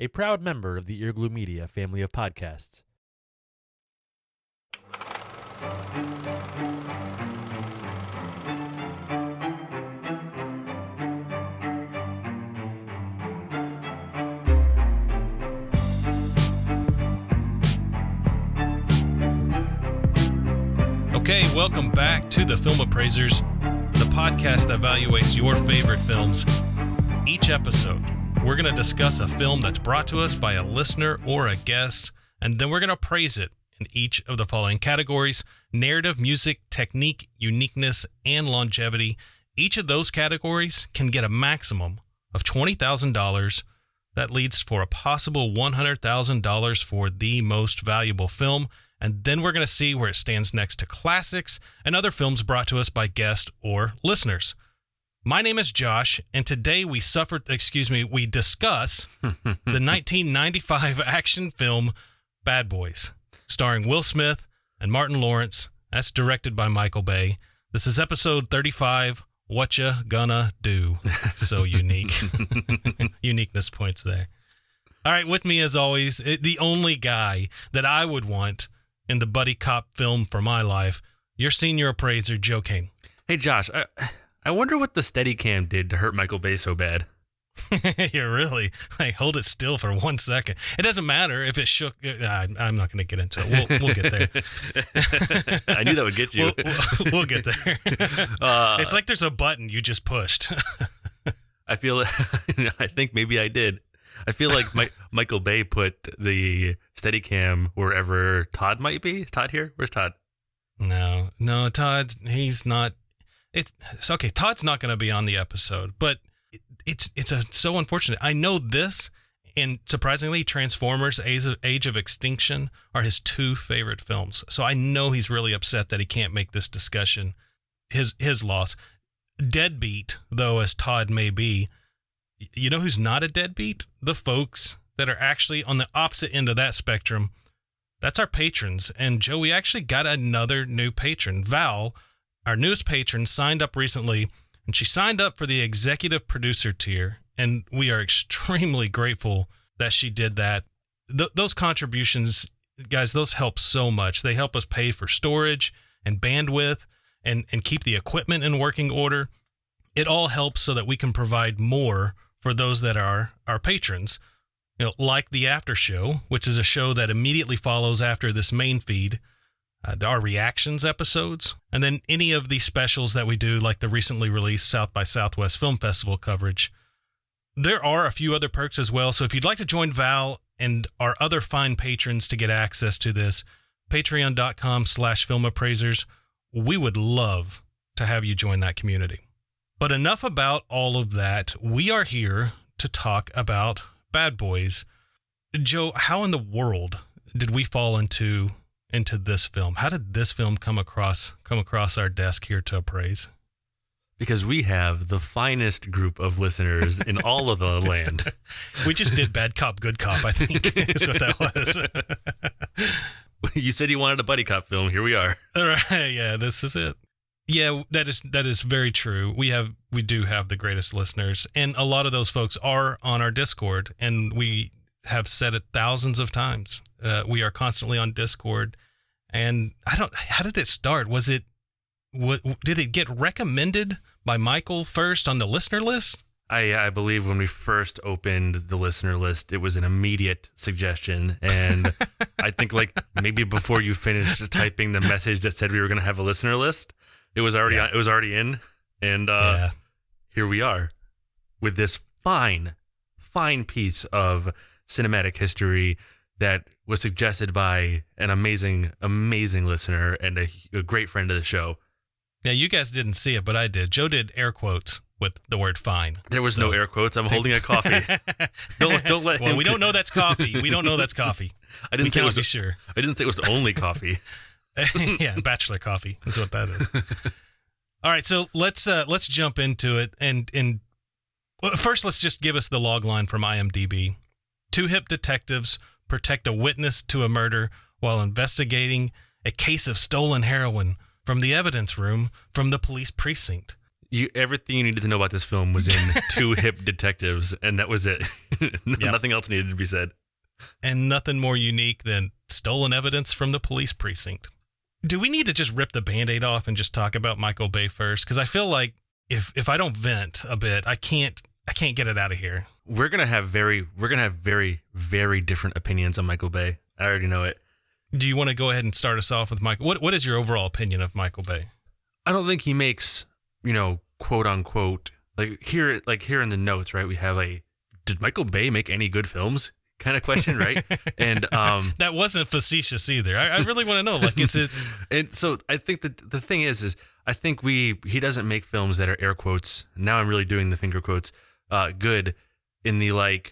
a proud member of the Earglue Media family of podcasts. Okay, welcome back to the Film Appraisers, the podcast that evaluates your favorite films. Each episode, we're going to discuss a film that's brought to us by a listener or a guest, and then we're going to appraise it in each of the following categories: narrative, music, technique, uniqueness, and longevity. Each of those categories can get a maximum of $20,000. That leads for a possible $100,000 for the most valuable film. And then we're going to see where it stands next to classics and other films brought to us by guests or listeners. My name is Josh, and today we discuss the 1995 action film Bad Boys, starring Will Smith and Martin Lawrence. That's directed by Michael Bay. This is episode 35, Whatcha Gonna Do? So unique. Uniqueness points there. All right, with me as always, the only guy that I would want in the buddy cop film for my life, your senior appraiser, Joe Kane. Hey, Josh, I wonder what the Steadicam did to hurt Michael Bay so bad. Yeah, really? Like, hold it still for 1 second. It doesn't matter if it shook. I'm not going to get into it. We'll get there. I knew that would get you. We'll get there. It's like there's a button you just pushed. I think maybe I did. I feel like Michael Bay put the Steadicam wherever Todd might be. Is Todd here? Where's Todd? No, he's not. It's okay. Todd's not going to be on the episode, but it's so unfortunate. I know this, and surprisingly, Transformers: Age of Extinction are his two favorite films. So I know he's really upset that he can't make this discussion. His loss. Deadbeat, though, as Todd may be. You know who's not a deadbeat? The folks that are actually on the opposite end of that spectrum. That's our patrons. And Joe, we actually got another new patron. Val, our newest patron, signed up recently, and she signed up for the executive producer tier. And we are extremely grateful that she did that. Those contributions, guys, those help so much. They help us pay for storage and bandwidth and keep the equipment in working order. It all helps so that we can provide more for those that are our patrons, like the after show, which is a show that immediately follows after this main feed, our reactions episodes, and then any of the specials that we do, like the recently released South by Southwest Film Festival coverage. There are a few other perks as well, so if you'd like to join Val and our other fine patrons to get access to this, patreon.com/filmappraisers, we would love to have you join that community. But enough about all of that. We are here to talk about Bad Boys. Joe, how in the world did we fall into this film? How did this film come across our desk here to appraise? Because we have the finest group of listeners in all of the land. We just did Bad Cop, Good Cop, I think is what that was. You said you wanted a buddy cop film. Here we are. All right, yeah, this is it. Yeah, that is very true. We do have the greatest listeners, and a lot of those folks are on our Discord, and we have said it thousands of times. We are constantly on Discord, and how did it start? Did it get recommended by Michael first on the listener list? I believe when we first opened the listener list, it was an immediate suggestion. And I think like maybe before you finished typing the message that said we were going to have a listener list, it was already in. And here we are with this fine piece of cinematic history that was suggested by an amazing listener and a great friend of the show. Yeah, you guys didn't see it, but I did. Joe did air quotes with the word fine. There was no air quotes. I'm holding a coffee. Don't let him. Well, we don't know that's coffee. We don't know that's coffee. I didn't say it was sure. I didn't say it was only coffee. Yeah, bachelor coffee is what that is. All right, so let's jump into it, and first let's just give us the log line from IMDb. 2 hip detectives protect a witness to a murder while investigating a case of stolen heroin from the evidence room from the police precinct. Everything you needed to know about this film was in 2 hip detectives, and that was it. Nothing else needed to be said. And nothing more unique than stolen evidence from the police precinct. Do we need to just rip the Band-Aid off and just talk about Michael Bay first? Because I feel like if I don't vent a bit, I can't get it out of here. We're gonna have very, very different opinions on Michael Bay. I already know it. Do you want to go ahead and start us off with Michael? What is your overall opinion of Michael Bay? I don't think he makes, quote unquote, here in the notes, right? We have did Michael Bay make any good films? Kind of question, right? And that wasn't facetious either. I really want to know, is it? And so I think that the thing is I think he doesn't make films that are air quotes. Now I'm really doing the finger quotes. Good in the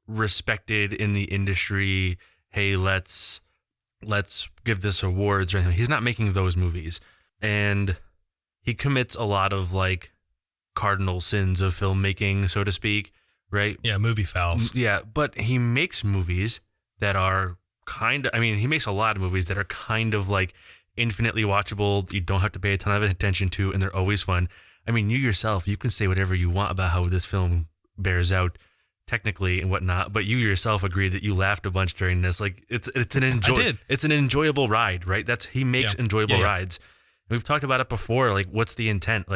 respected in the industry. Hey, let's give this awards or anything. He's not making those movies, and he commits a lot of cardinal sins of filmmaking, so to speak. Right? Yeah, movie fouls. Yeah, but he makes movies that are he makes a lot of movies that are kind of infinitely watchable. You don't have to pay a ton of attention to, and they're always fun. I mean, you yourself, you can say whatever you want about how this film bears out technically and whatnot, but you yourself agreed that you laughed a bunch during this. It's an enjoyable ride, right? He makes enjoyable rides. We've talked about it before. What's the intent?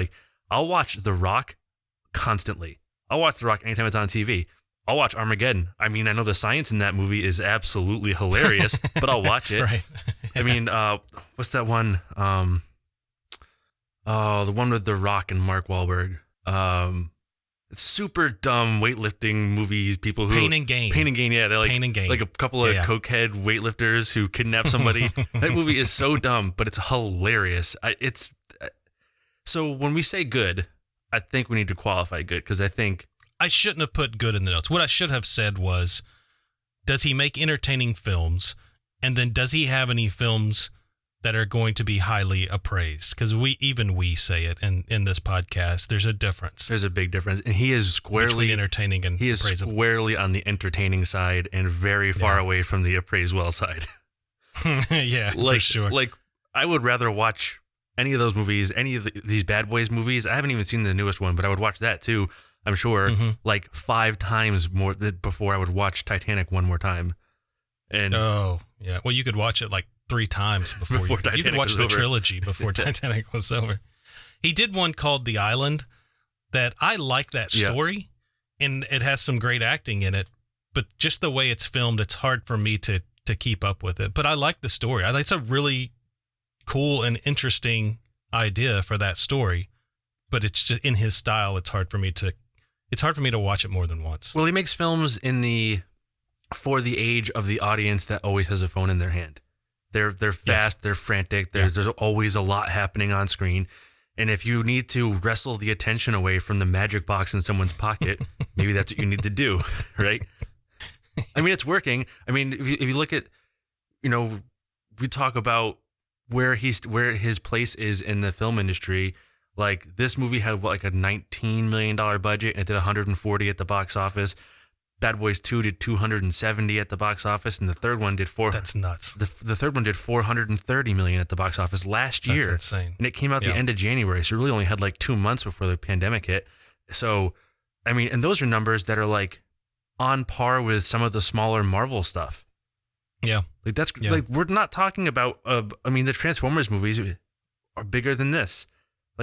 I'll watch The Rock constantly. I'll watch The Rock anytime it's on TV. I'll watch Armageddon. I mean, I know the science in that movie is absolutely hilarious, but I'll watch it. Right. I mean, what's that one? The one with The Rock and Mark Wahlberg. It's super dumb weightlifting movie. People who Pain and Gain. Yeah, they're Pain and Gain. a couple of cokehead weightlifters who kidnap somebody. That movie is so dumb, but it's hilarious. So when we say good, I think we need to qualify good, because I think I shouldn't have put good in the notes. What I should have said was, does he make entertaining films? And then does he have any films that are going to be highly appraised? Because we say it in this podcast. There's a difference. There's a big difference. And he is squarely between entertaining and he is appraisable. Squarely on the entertaining side and very far away from the appraised well side. Yeah, for sure. I would rather watch any of those movies, any of these Bad Boys movies. I haven't even seen the newest one, but I would watch that too, I'm sure, 5 times more before I would watch Titanic one more time. And oh, yeah. Well, you could watch it 3 times before Titanic you could watch the over. trilogy before Titanic was over. He did one called The Island that I like that story, and it has some great acting in it, but just the way it's filmed, it's hard for me to keep up with it. But I like the story. I think it's a really cool and interesting idea for that story, but it's just in his style. It's hard for me to watch it more than once. Well, he makes films for the age of the audience that always has a phone in their hand. They're fast, they're frantic. There's always a lot happening on screen. And if you need to wrestle the attention away from the magic box in someone's pocket, maybe that's what you need to do, right? I mean, it's working. I mean, if you look at, we talk about where his place is in the film industry. This movie had a $19 million budget, and it did 140 at the box office. Bad Boys 2 did 270 at the box office, and the third one did That's nuts. The third one did 430 million at the box office last year. That's insane. And it came out the end of January, so it really only had 2 months before the pandemic hit. So, I mean, and those are numbers that are on par with some of the smaller Marvel stuff. Yeah. We're not talking about, the Transformers movies are bigger than this.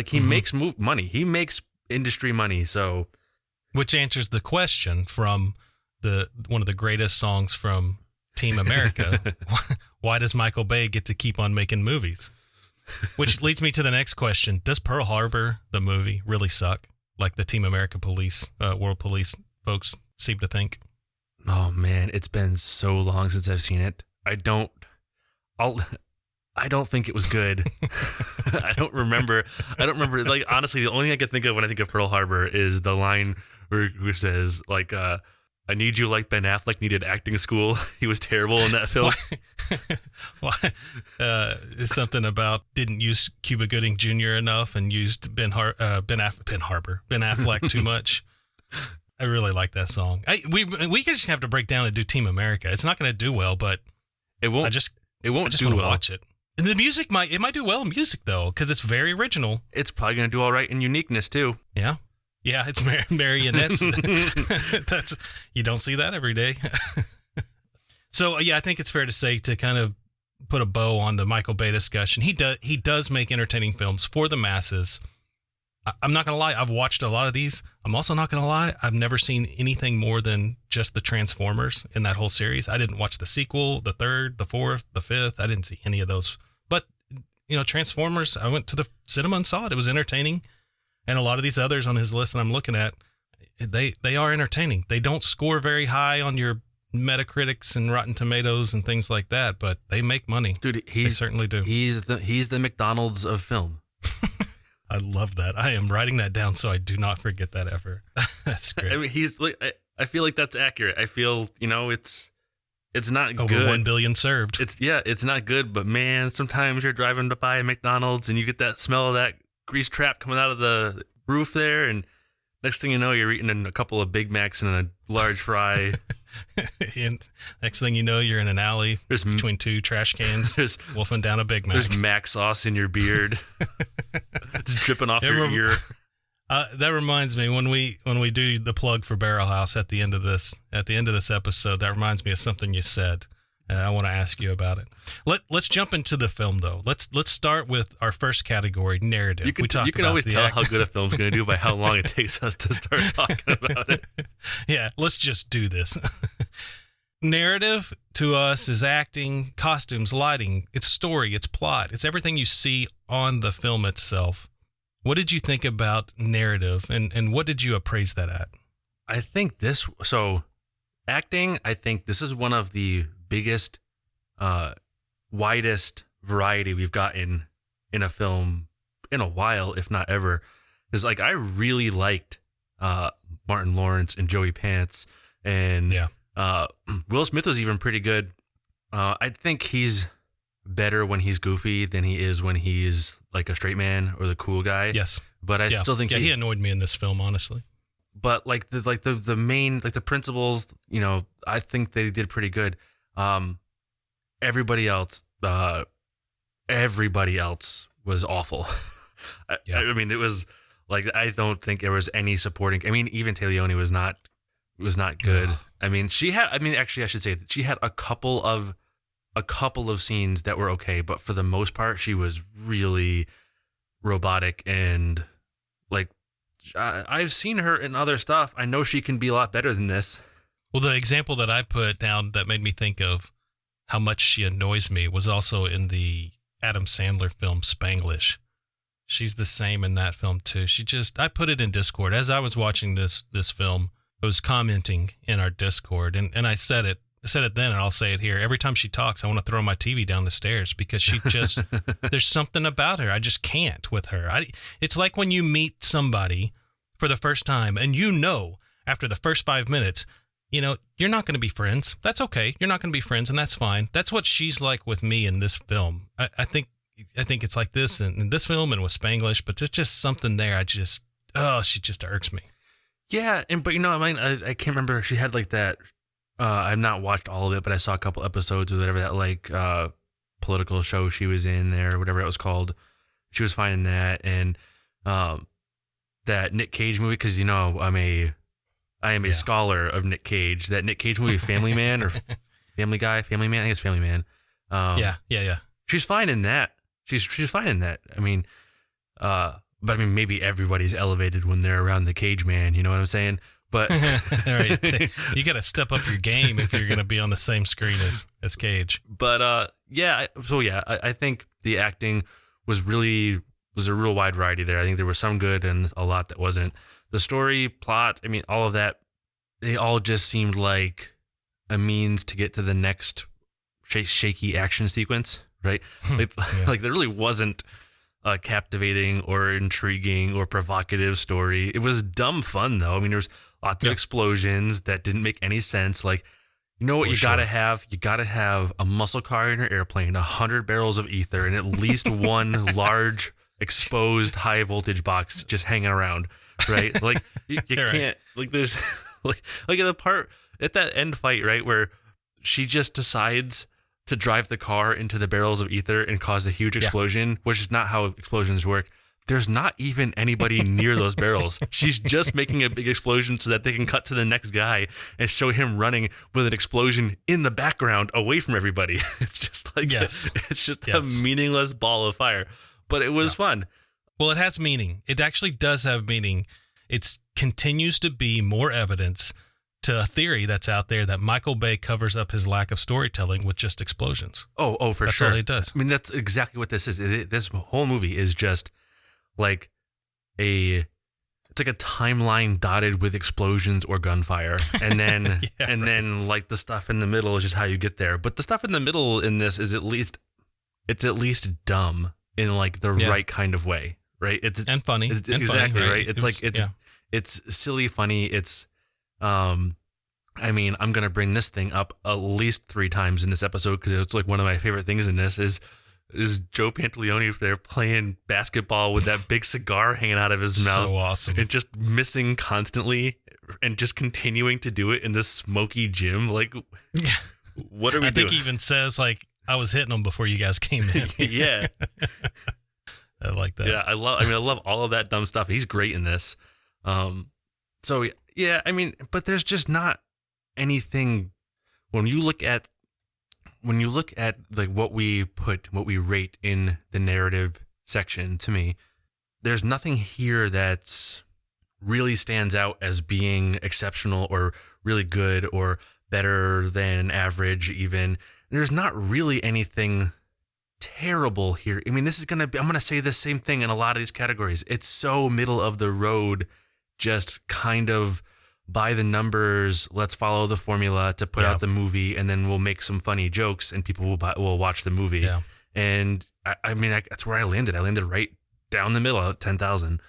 He makes money. He makes industry money, so. Which answers the question from one of the greatest songs from Team America. Why does Michael Bay get to keep on making movies? Which leads me to the next question. Does Pearl Harbor, the movie, really suck? Like the Team America police, world police folks seem to think? Oh man, it's been so long since I've seen it. I don't think it was good. I don't remember. Honestly, the only thing I can think of when I think of Pearl Harbor is the line where says, I need you like Ben Affleck needed acting school. He was terrible in that film. Why? It's something about didn't use Cuba Gooding Jr. enough and used Ben Affleck too much. I really like that song. We just have to break down and do Team America. It's not going to do well, but it won't. I just want to watch it. And the music might do well in music though, because it's very original. It's probably going to do all right in uniqueness too. Yeah. Yeah, it's marionettes. That's you don't see that every day. So yeah, I think it's fair to say, to kind of put a bow on the Michael Bay discussion, he does make entertaining films for the masses. I'm not gonna lie, I've watched a lot of these. I'm also not gonna lie, I've never seen anything more than just the Transformers in that whole series. I didn't watch the sequel, the third, the fourth, the fifth. I didn't see any of those. But Transformers, I went to the cinema and saw it. It was entertaining. And a lot of these others on his list that I'm looking at, they are entertaining. They don't score very high on your Metacritics and Rotten Tomatoes and things like that, but they make money. Dude, they certainly do. He's the McDonald's of film. I love that. I am writing that down so I do not forget that ever. That's great. I mean, he's like, I feel like that's accurate. I feel, it's not Over good. 1 billion served. It's not good, but man, sometimes you're driving by a McDonald's and you get that smell of that grease trap coming out of the roof there, and next thing you know, you're eating a couple of Big Macs and a large fry. And next thing you know, you're in an alley between two trash cans, wolfing down a Big Mac. There's Mac sauce in your beard. It's dripping off your ear. That reminds me, when we do the plug for Barrel House at the end of this episode, that reminds me of something you said, and I want to ask you about it. Let's jump into the film though. Let's start with our first category, narrative. You can always tell how good a film's going to do by how long it takes us to start talking about it. Yeah, let's just do this. Narrative to us is acting, costumes, lighting, it's story, it's plot, it's everything you see on the film itself. What did you think about narrative, and what did you appraise that at? I think acting, I think this is one of the biggest, widest variety we've gotten in a film in a while, if not ever. Because I really liked Martin Lawrence and Joey Pants, and Will Smith was even pretty good. I think he's better when he's goofy than he is when he's like a straight man or the cool guy. Yes, but I still think he annoyed me in this film, honestly. But the main, the principals, I think they did pretty good. Everybody else was awful. I mean, it was I don't think there was any supporting. I mean, even Taleone was not good. I mean, actually, I should say that she had a couple of scenes that were okay, but for the most part, she was really robotic, and I've seen her in other stuff. I know she can be a lot better than this. Well, the example that I put down that made me think of how much she annoys me was also in the Adam Sandler film Spanglish. She's the same in that film too. I put it in Discord as I was watching this film. I was commenting in our Discord, and I said it then, and I'll say it here. Every time she talks, I want to throw my TV down the stairs because she just there's something about her. I just can't with her. It's like when you meet somebody for the first time, and after the first 5 minutes, you're not going to be friends. That's okay. You're not going to be friends, and that's fine. That's what she's like with me in this film. I think it's like this in this film and with Spanglish, but there's just something there. She just irks me. Yeah, but I can't remember. She had that. I've not watched all of it, but I saw a couple episodes or whatever that political show she was in there, whatever it was called. She was fine in that, and that Nick Cage movie, because I am a scholar of Nick Cage. That Nick Cage movie, Family Man or Family Guy, Family Man. I think it's Family Man. Yeah. She's fine in that. She's fine in that. I mean, but maybe everybody's elevated when they're around the Cage Man. You know what I'm saying? But all right, you got to step up your game if you're going to be on the same screen as Cage. But I think the acting was a real wide variety there. I think there was some good and a lot that wasn't. The story, plot, I mean, all of that, they all just seemed like a means to get to the next shaky action sequence, right? There really wasn't a captivating or intriguing or provocative story. It was dumb fun, though. I mean, there was lots of explosions that didn't make any sense. Gotta have? You gotta have a muscle car in your airplane, 100 barrels of ether, and at least one large exposed high voltage box just hanging around, right? You can't, there's at the part at that end fight, right, where she just decides to drive the car into the barrels of ether and cause a huge explosion, which is not how explosions work. there's not even anybody near those barrels. She's just making a big explosion so that they can cut to the next guy and show him running with an explosion in the background away from everybody. It's just like, Yes. it's just a meaningless ball of fire, but it was fun. Well, it has meaning. It actually does have meaning. It continues to be more evidence to a theory that's out there that Michael Bay covers up his lack of storytelling with just explosions. Oh, for That's sure. all he does. I mean, that's exactly what this is. This whole movie is just like it's like a timeline dotted with explosions or gunfire, and then then like the stuff in the middle is just how you get there. But the stuff in the middle in this is at least dumb in like the right kind of way, right? It's and funny, it's, and exactly funny, right. It's like it's silly, funny. It's I mean, I'm gonna bring this thing up at least 3 times in this episode because it's like one of my favorite things in this is Joe Pantaleone there playing basketball with that big cigar hanging out of his mouth. So awesome. And just missing constantly and just continuing to do it in this smoky gym. Like, what are we doing? I think he even says, like, I was hitting him before you guys came in. Yeah. I like that. Yeah, I love all of that dumb stuff. He's great in this. So, yeah, I mean, but there's just not anything when you look at like what we rate in the narrative section. To me, there's nothing here that's really stands out as being exceptional or really good or better than average. Even there's not really anything terrible here. I mean, I'm gonna say the same thing in a lot of these categories. It's so middle of the road, just kind of by the numbers. Let's follow the formula to put out the movie, and then we'll make some funny jokes, and people will watch the movie. Yeah. And I mean, that's where I landed. I landed right down the middle at 10,000.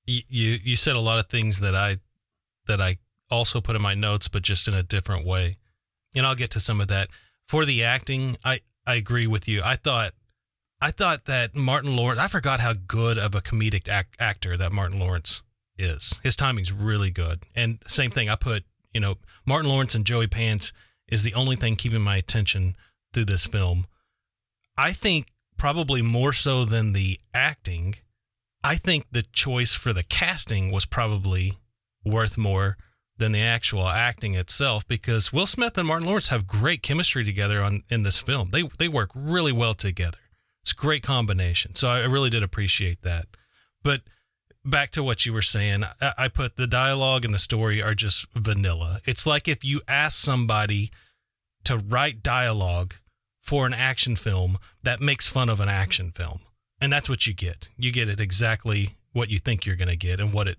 You said a lot of things that I also put in my notes, but just in a different way. And I'll get to some of that. For the acting, I agree with you. I thought that Martin Lawrence. I forgot how good of a comedic actor that Martin Lawrence is. His timing's really good. And same thing, I put, Martin Lawrence and Joey Pants is the only thing keeping my attention through this film. I think probably more so than the acting, I think the choice for the casting was probably worth more than the actual acting itself, because Will Smith and Martin Lawrence have great chemistry together in this film. They work really well together. It's a great combination. So I really did appreciate that. But back to what you were saying, I put the dialogue and the story are just vanilla. It's like if you ask somebody to write dialogue for an action film that makes fun of an action film. And that's what you get. You get it exactly what you think you're going to get and what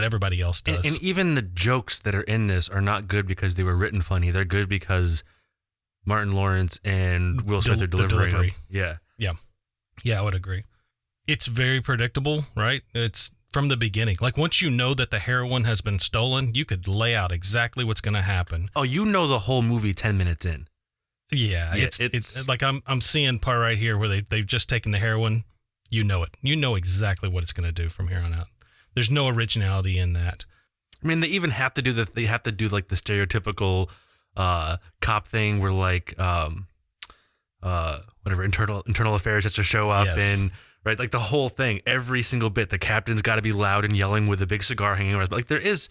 everybody else does. And even the jokes that are in this are not good because they were written funny. They're good because Martin Lawrence and Will Smith are delivering them. Yeah. Yeah, I would agree. It's very predictable, right? It's from the beginning. Like once you know that the heroin has been stolen, you could lay out exactly what's going to happen. Oh, you know the whole movie 10 minutes in. Yeah, it's like I'm seeing part right here where they've just taken the heroin. You know it. You know exactly what it's going to do from here on out. There's no originality in that. I mean, they even have to do like the stereotypical cop thing where like whatever internal affairs has to show up and right, like the whole thing, every single bit. The captain's got to be loud and yelling with a big cigar hanging around. Like there is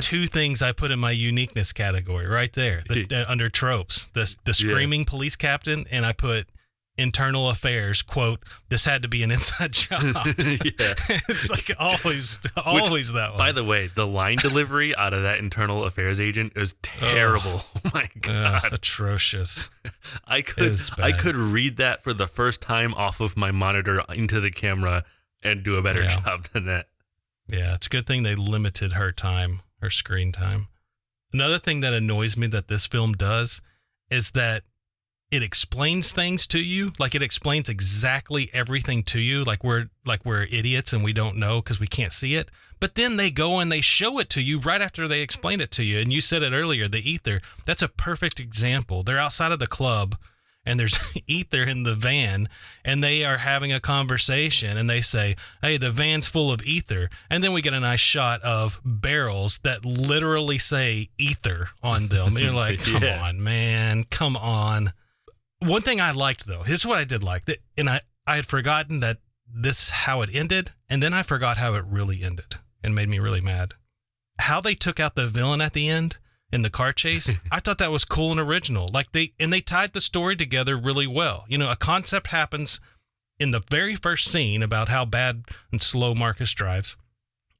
two things I put in my uniqueness category right there under tropes. The screaming police captain, and I put internal affairs, quote, this had to be an inside job. It's like always that one. By the way, the line delivery out of that internal affairs agent is terrible. Oh my God. Atrocious. I could read that for the first time off of my monitor into the camera and do a better job than that. Yeah, it's a good thing they limited her screen time. Another thing that annoys me that this film does is that it explains things to you. Like it explains exactly everything to you. Like we're idiots and we don't know because we can't see it. But then they go and they show it to you right after they explain it to you. And you said it earlier, the ether. That's a perfect example. They're outside of the club and there's ether in the van and they are having a conversation and they say, hey, the van's full of ether. And then we get a nice shot of barrels that literally say ether on them. And you're like, come on, man, come on. One thing I liked, though, here's what I did like, and I had forgotten that this how it ended, and then I forgot how it really ended and made me really mad. How they took out the villain at the end in the car chase, I thought that was cool and original. Like they tied the story together really well. You know, a concept happens in the very first scene about how bad and slow Marcus drives.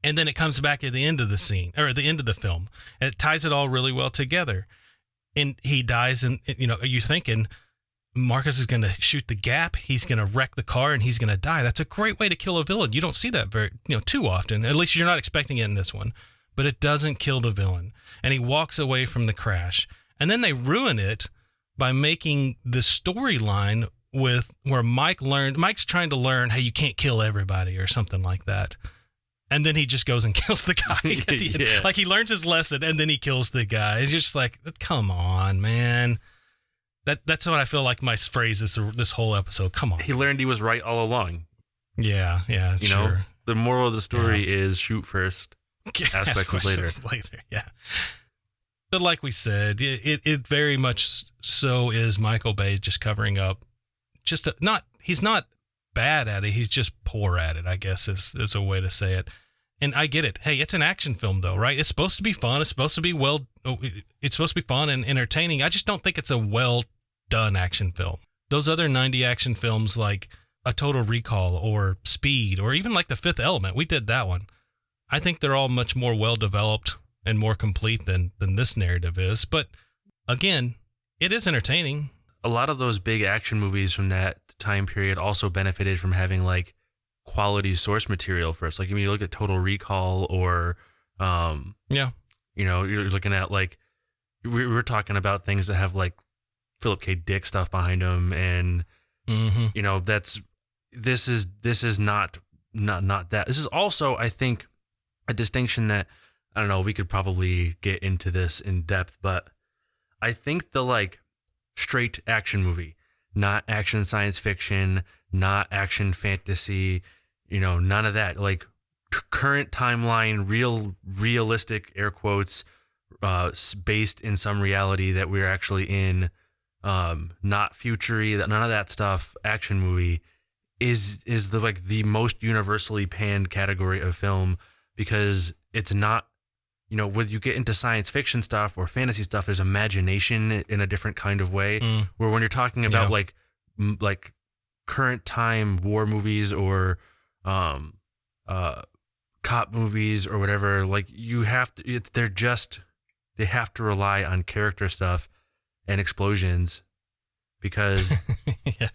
And then it comes back at the end of the scene, or at the end of the film. And it ties it all really well together. And he dies, and, you know, are you thinking Marcus is going to shoot the gap, he's going to wreck the car, and he's going to die? That's a great way to kill a villain. You don't see that too often. At least you're not expecting it in this one. But it doesn't kill the villain. And he walks away from the crash. And then they ruin it by making the storyline with where Mike's trying to learn, hey, you can't kill everybody or something like that. And then he just goes and kills the guy at the end. Yeah. Like he learns his lesson and then he kills the guy. It's just like, come on, man. That's what I feel like my phrase is this whole episode. Come on. He learned he was right all along. Yeah, You sure. know, the moral of the story is shoot first, ask questions later. Yeah. But like we said, it very much so is Michael Bay just covering up. He's not bad at it. He's just poor at it, I guess is a way to say it. And I get it. Hey, it's an action film though, right? It's supposed to be fun. It's supposed to be it's supposed to be fun and entertaining. I just don't think it's a well done action film. Those other 90 action films like A Total Recall or Speed or even like The Fifth Element, we did that one. I think they're all much more well developed and more complete than this narrative is. But again, it is entertaining. A lot of those big action movies from that time period also benefited from having like quality source material first. Like, I mean, you look at Total Recall or, you know, you're looking at like, we're talking about things that have like Philip K. Dick stuff behind them. And, you know, this is not that. This is also, I think, a distinction that, I don't know, we could probably get into this in depth, but I think the like straight action movie, not action science fiction, not action fantasy, you know, none of that. Like current timeline, realistic air quotes, based in some reality that we're actually in, not future-y, none of that stuff. Action movie is the most universally panned category of film because it's not. You know, when you get into science fiction stuff or fantasy stuff, there's imagination in a different kind of way. Where when you're talking about like current time war movies or cop movies or whatever, like you have to, they have to rely on character stuff and explosions because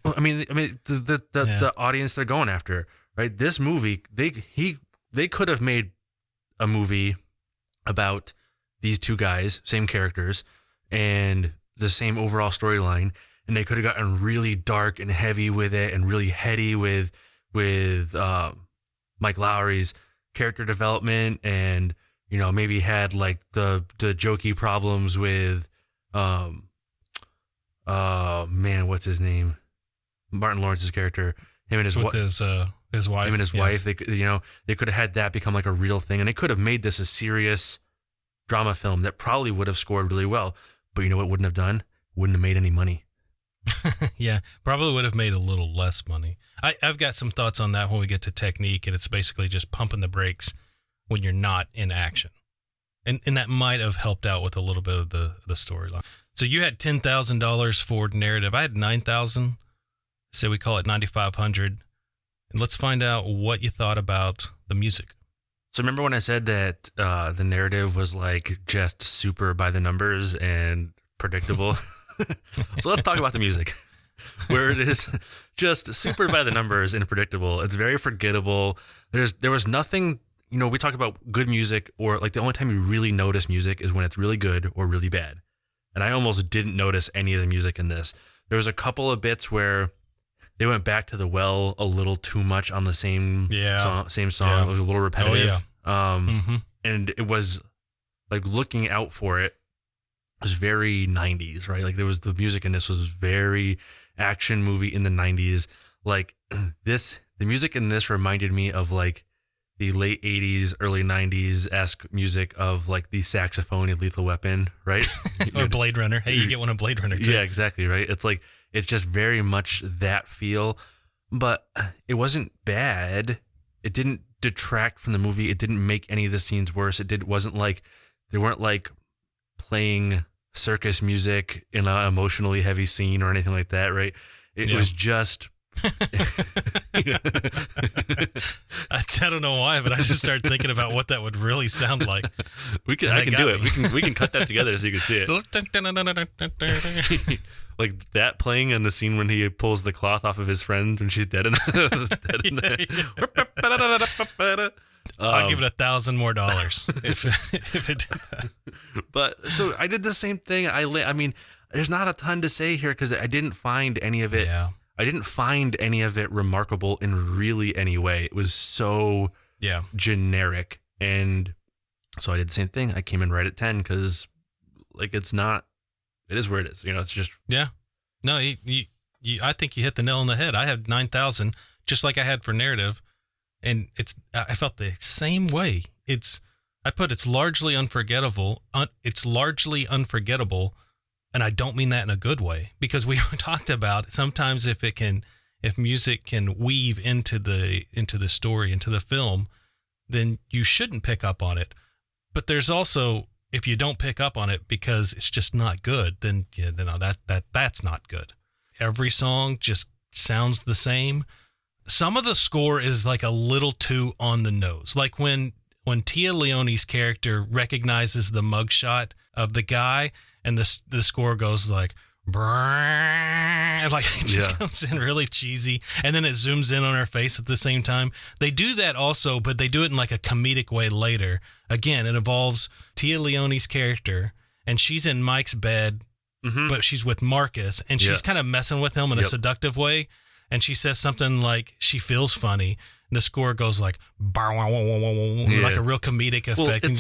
I mean the audience they're going after, right? This movie, they could have made a movie about these two guys, same characters, and the same overall storyline, and they could have gotten really dark and heavy with it, and really heady with Mike Lowry's character development, and you know maybe had like the jokey problems with what's his name, Martin Lawrence's character, him and his wife. His wife. Him and his wife, they could have had that become like a real thing, and they could have made this a serious drama film that probably would have scored really well. But you know what wouldn't have done? Wouldn't have made any money. Yeah, probably would have made a little less money. I've got some thoughts on that when we get to technique, and it's basically just pumping the brakes when you're not in action. And that might have helped out with a little bit of the storyline. So you had $10,000 for narrative. I had $9,000. So we call it $9,500. And let's find out what you thought about the music. So remember when I said that the narrative was like just super by the numbers and predictable? So let's talk about the music, where it is just super by the numbers and predictable. It's very forgettable. There was nothing, you know, we talk about good music, or like the only time you really notice music is when it's really good or really bad. And I almost didn't notice any of the music in this. There was a couple of bits where they went back to the well a little too much on the same song, like a little repetitive. And it was like looking out for it was very 90s, right? Like there was the music in this was very action movie in the 90s. Like the music in this reminded me of like the late 80s, early 90s-esque music of like the saxophone in Lethal Weapon, right? Or Blade Runner. Hey, you get one of Blade Runner too. Yeah, exactly, right? It's like, it's just very much that feel. but it wasn't bad. It didn't detract from the movie. It didn't make any of the scenes worse. Wasn't like they weren't like playing circus music in an emotionally heavy scene or anything like that, right? It was just. I don't know why, but I just started thinking about what that would really sound like. I can do it. We can cut that together so you can see it. Like that playing in the scene when he pulls the cloth off of his friend when she's dead in the I'll give it $1,000 more if it did that. But so I did the same thing. I mean, there's not a ton to say here because I didn't find any of it. Yeah. I didn't find any of it remarkable in really any way. It was so generic. And so I did the same thing. I came in right at 10 because like it is where it is. You know, it's just. Yeah. No, I think you hit the nail on the head. I had 9,000 just like I had for narrative. And I felt the same way. It's largely unforgettable. It's largely unforgettable. And I don't mean that in a good way, because we talked about sometimes if music can weave into the story, into the film, then you shouldn't pick up on it. But there's also, if you don't pick up on it because it's just not good, then that's not good. Every song just sounds the same. Some of the score is like a little too on the nose. Like when Tia Leone's character recognizes the mugshot of the guy, and the score goes like, like it just comes in really cheesy, and then it zooms in on her face at the same time. They do that also, but they do it in like a comedic way later. Again, it involves Tia Leone's character, and she's in Mike's bed, but she's with Marcus, and she's kind of messing with him in a seductive way, and she says something like she feels funny. The score goes like, like a real comedic effect, and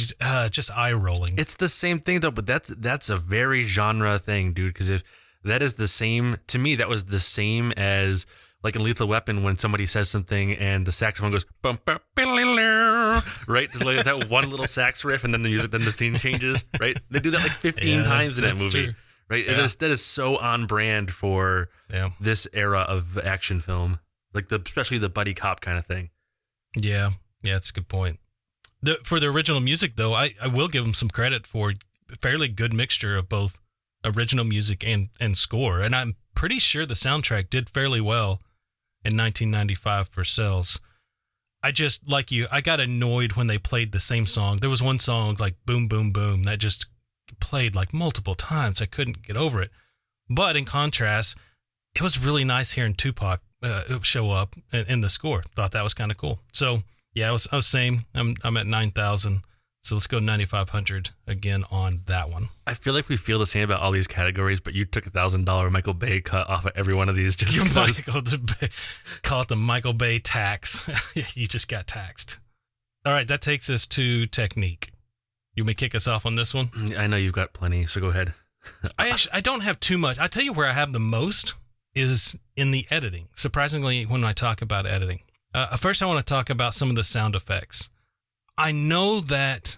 just eye rolling. It's the same thing though, but that's a very genre thing, dude. Because if that is the same to me, that was the same as like in Lethal Weapon when somebody says something and the saxophone goes bum, bum, right, like that one little sax riff, and then the music, then the scene changes. Right, they do that like 15 times in that movie. True. Right, that is so on brand for this era of action film. Like especially the buddy cop kind of thing. Yeah, that's a good point. For the original music, though, I will give them some credit for a fairly good mixture of both original music and score. And I'm pretty sure the soundtrack did fairly well in 1995 for sales. I just, like you, I got annoyed when they played the same song. There was one song like Boom, Boom, Boom that just played like multiple times. I couldn't get over it. But in contrast, it was really nice hearing Tupac show up in the score. Thought that was kind of cool. So yeah, I was same. I'm at 9,000. So let's go 9,500 again on that one. I feel like we feel the same about all these categories, but you took $1,000 Michael Bay cut off of every one of these. Just call it the Michael Bay tax. You just got taxed. All right, that takes us to technique. You may kick us off on this one. I know you've got plenty, so go ahead. I don't have too much. I'll tell you where I have the most is in the editing. Surprisingly, when I talk about editing. First, I want to talk about some of the sound effects. I know that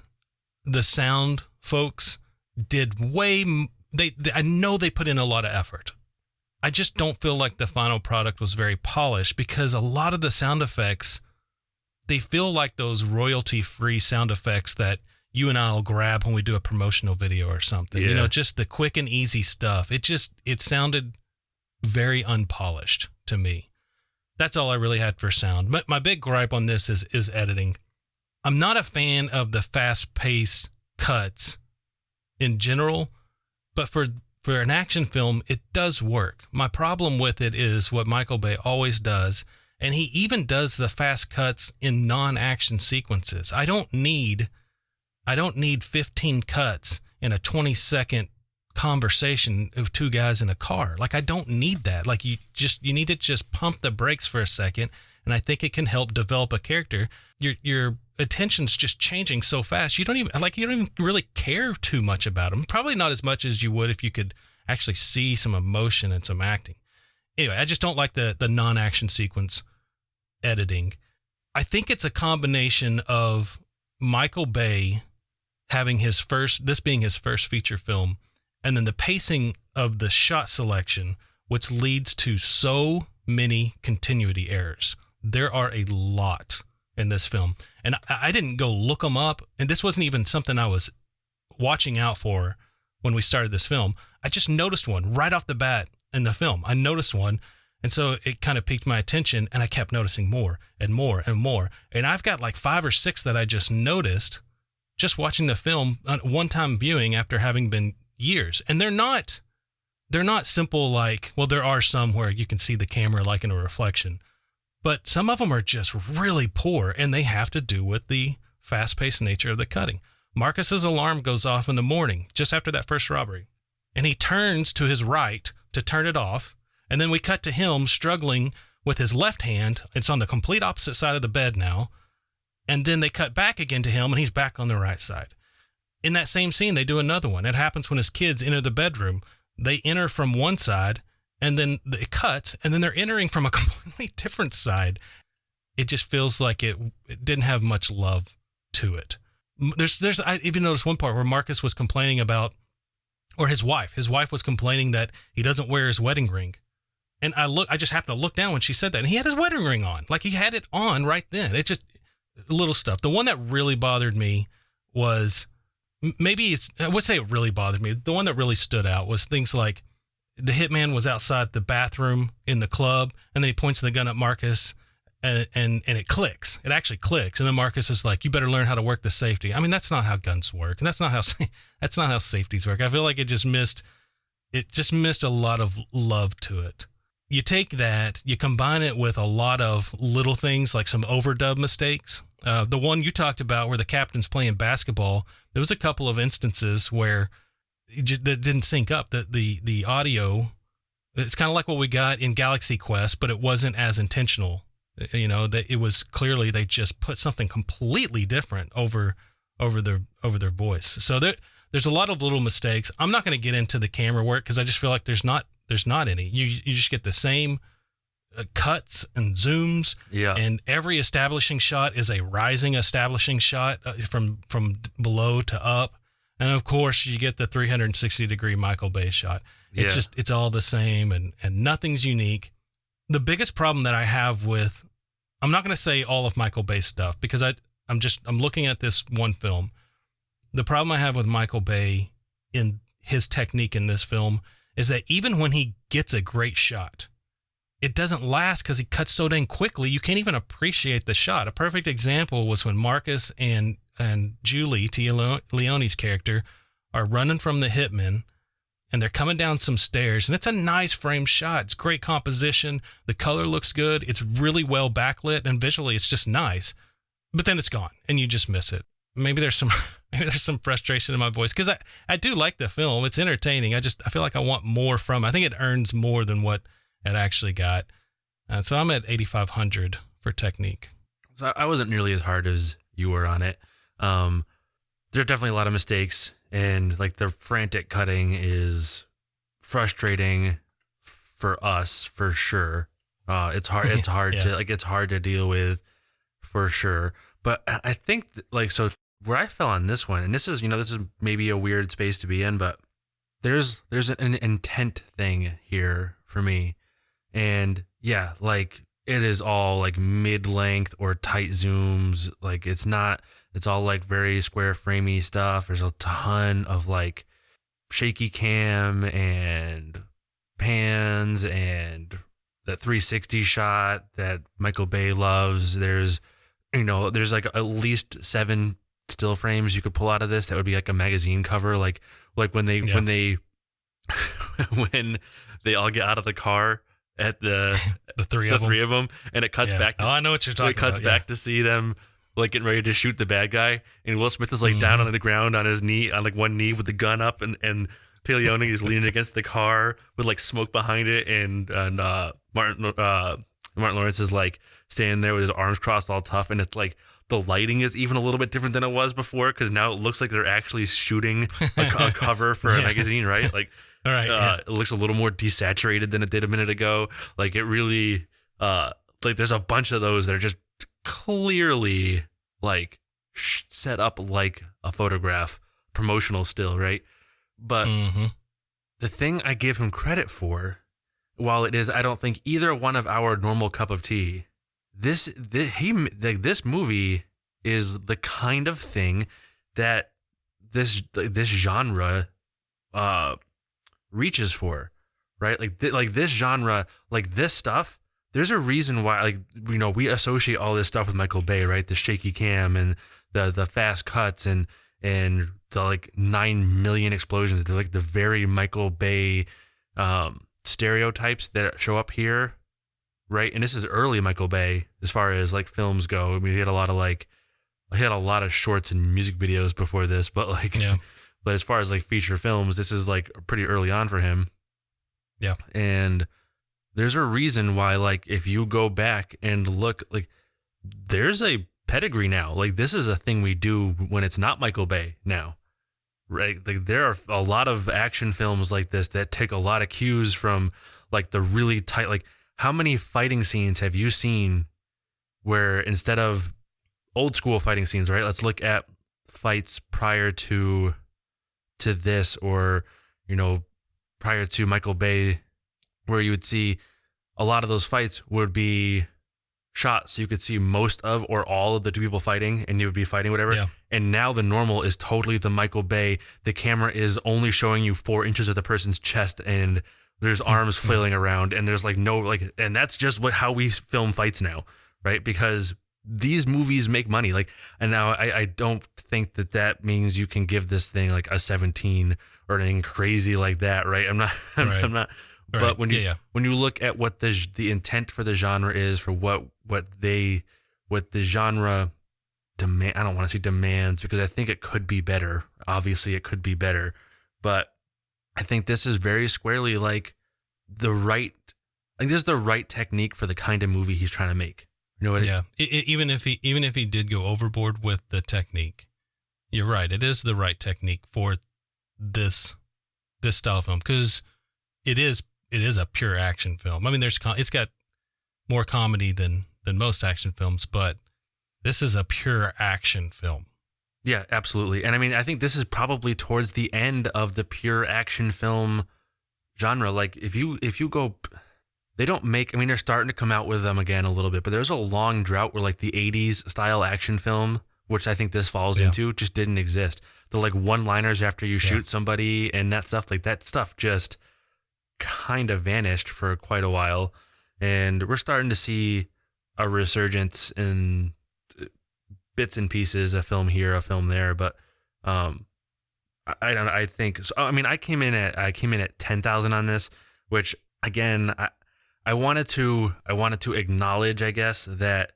the sound folks did I know they put in a lot of effort. I just don't feel like the final product was very polished, because a lot of the sound effects, they feel like those royalty-free sound effects that you and I'll grab when we do a promotional video or something. Yeah. You know, just the quick and easy stuff. It sounded very unpolished to me. That's all I really had for sound. But my big gripe on this is editing. I'm not a fan of the fast-paced cuts in general, but for an action film, it does work. My problem with it is what Michael Bay always does, and he even does the fast cuts in non-action sequences. I don't need 15 cuts in a 20-second conversation of two guys in a car. Like, I don't need that. Like, you need to just pump the brakes for a second, and I think it can help develop a character. Your attention's just changing so fast. You don't even really care too much about them. Probably not as much as you would if you could actually see some emotion and some acting. Anyway, I just don't like the non-action sequence editing. I think it's a combination of Michael Bay having this being his first feature film, and then the pacing of the shot selection, which leads to so many continuity errors. There are a lot in this film. And I didn't go look them up. And this wasn't even something I was watching out for when we started this film. I just noticed one right off the bat in the film. I noticed one. And so it kind of piqued my attention, and I kept noticing more and more and more. And I've got like 5 or 6 that I just noticed just watching the film one-time viewing after having been years. And they're not simple like, well, there are some where you can see the camera like in a reflection, but some of them are just really poor, and they have to do with the fast-paced nature of the cutting. Marcus's alarm goes off in the morning just after that first robbery, and he turns to his right to turn it off. And then we cut to him struggling with his left hand. It's on the complete opposite side of the bed now. And then they cut back again to him, and he's back on the right side. In that same scene, they do another one. It happens when his kids enter the bedroom. They enter from one side, and then it cuts, and then they're entering from a completely different side. It just feels like it didn't have much love to it. I even noticed one part where Marcus was complaining about, or his wife was complaining that he doesn't wear his wedding ring. And I just happened to look down when she said that, and he had his wedding ring on. Like, he had it on right then. It just, little stuff. The one that really bothered me was, I would say it really bothered me. The one that really stood out was things like the hitman was outside the bathroom in the club, and then he points the gun at Marcus, and it clicks. It actually clicks. And then Marcus is like, you better learn how to work the safety. I mean, that's not how guns work. And that's not how safeties work. I feel like it just missed a lot of love to it. You take that, you combine it with a lot of little things like some overdub mistakes. The one you talked about where the captain's playing basketball, there was a couple of instances where that didn't sync up. The audio, it's kind of like what we got in Galaxy Quest, but it wasn't as intentional. You know, that it was clearly they just put something completely different over their voice. So there's a lot of little mistakes. I'm not going to get into the camera work because I just feel like there's not any. You just get the same cuts and zooms. Yeah. And every establishing shot is a rising establishing shot from below to up. And of course you get the 360-degree Michael Bay shot. It's all the same and nothing's unique. The biggest problem that I have with, I'm not going to say all of Michael Bay's stuff because I'm looking at this one film. The problem I have with Michael Bay in his technique in this film is that even when he gets a great shot, it doesn't last because he cuts so dang quickly. You can't even appreciate the shot. A perfect example was when Marcus and Julie, Tia Leone's character, are running from the hitman, and they're coming down some stairs, and it's a nice frame shot. It's great composition. The color looks good. It's really well backlit, and visually it's just nice. But then it's gone, and you just miss it. Maybe there's some frustration in my voice because I do like the film. It's entertaining. I feel like I want more from it. I think it earns more than what it actually got. So I'm at 8,500 for technique. So I wasn't nearly as hard as you were on it. There's definitely a lot of mistakes, and like the frantic cutting is frustrating for us for sure. It's hard. It's hard Yeah. it's hard to deal with for sure. But I think so where I fell on this one, and this is maybe a weird space to be in, but there's an intent thing here for me. And yeah, like it is all like mid-length or tight zooms. Like it's all like very square framey stuff. There's a ton of like shaky cam and pans and that 360 shot that Michael Bay loves. There's like at least 7 still frames you could pull out of this that would be like a magazine cover, like when they when they all get out of the car at the three of them, and it cuts back. I know what you're talking about. It cuts back to see them like getting ready to shoot the bad guy, and Will Smith is like down on the ground on his knee, on like one knee with the gun up, and Tia Leone is leaning against the car with like smoke behind it, and Martin Lawrence is like standing there with his arms crossed all tough, and it's like the lighting is even a little bit different than it was before because now it looks like they're actually shooting a cover for a magazine, right? Like, all right, it looks a little more desaturated than it did a minute ago. Like it really, like there's a bunch of those that are just clearly like set up like a photograph, promotional still, right? But the thing I give him credit for, while it is, I don't think either one of our normal cup of tea, this movie is the kind of thing that this genre reaches for, right? Like this genre, like this stuff. There's a reason why, like, you know, we associate all this stuff with Michael Bay, right? The shaky cam and the fast cuts and the like 9 million explosions. They're like the very Michael Bay stereotypes that show up here, right? And this is early Michael Bay as far as like films go. I mean, he had a lot of shorts and music videos before this, but like, Yeah. but as far as like feature films, this is like pretty early on for him. Yeah. And there's a reason why, like, if you go back and look, like, there's a pedigree now. Like, this is a thing we do when it's not Michael Bay now, right? Like, there are a lot of action films like this that take a lot of cues from, like, the really tight, like, how many fighting scenes have you seen where instead of old school fighting scenes, right? Let's look at fights prior to this, or, you know, prior to Michael Bay, where you would see a lot of those fights would be shot so you could see most of or all of the two people fighting, and you would be fighting whatever. Yeah. And now the normal is totally the Michael Bay. The camera is only showing you 4 inches of the person's chest, and there's arms flailing around, and there's like no, like, and that's just how we film fights now, right? Because these movies make money. Like, and now I don't think that means you can give this thing like a 17 or anything crazy like that, right? I'm not. Right. But when you look at what the intent for the genre is, for what the genre demand, I don't want to say demands, because I think it could be better. Obviously, it could be better, but I think this is very squarely like this is the right technique for the kind of movie he's trying to make. You know what? Yeah. Even if he did go overboard with the technique, you're right. It is the right technique for this style of film, because it is a pure action film. I mean, it's got more comedy than most action films, but this is a pure action film. Yeah, absolutely. And I mean, I think this is probably towards the end of the pure action film genre. Like, if you go, they don't make, I mean, they're starting to come out with them again a little bit, but there's a long drought where like the 80s style action film, which I think this falls into, just didn't exist. The like one-liners after you shoot somebody and that stuff just kind of vanished for quite a while. And we're starting to see a resurgence in bits and pieces, a film here, a film there, but I don't know. I think so. I mean, I came in at 10,000 on this, which again, I wanted to acknowledge, I guess, that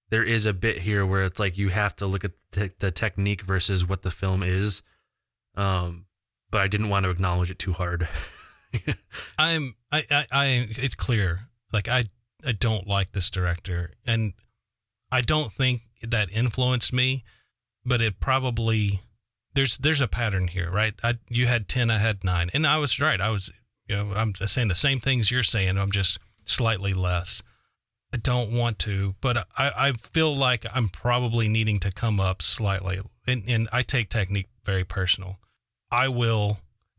there is a bit here where it's like you have to look at the technique versus what the film is, but I didn't want to acknowledge it too hard. It's clear. Like, I don't like this director, and I don't think that influenced me, but it probably, there's a pattern here, right? You had 10, I had 9, and I was right. I'm just saying the same things you're saying. I'm just slightly less. I don't want to, but I feel like I'm probably needing to come up slightly, and I take technique very personal.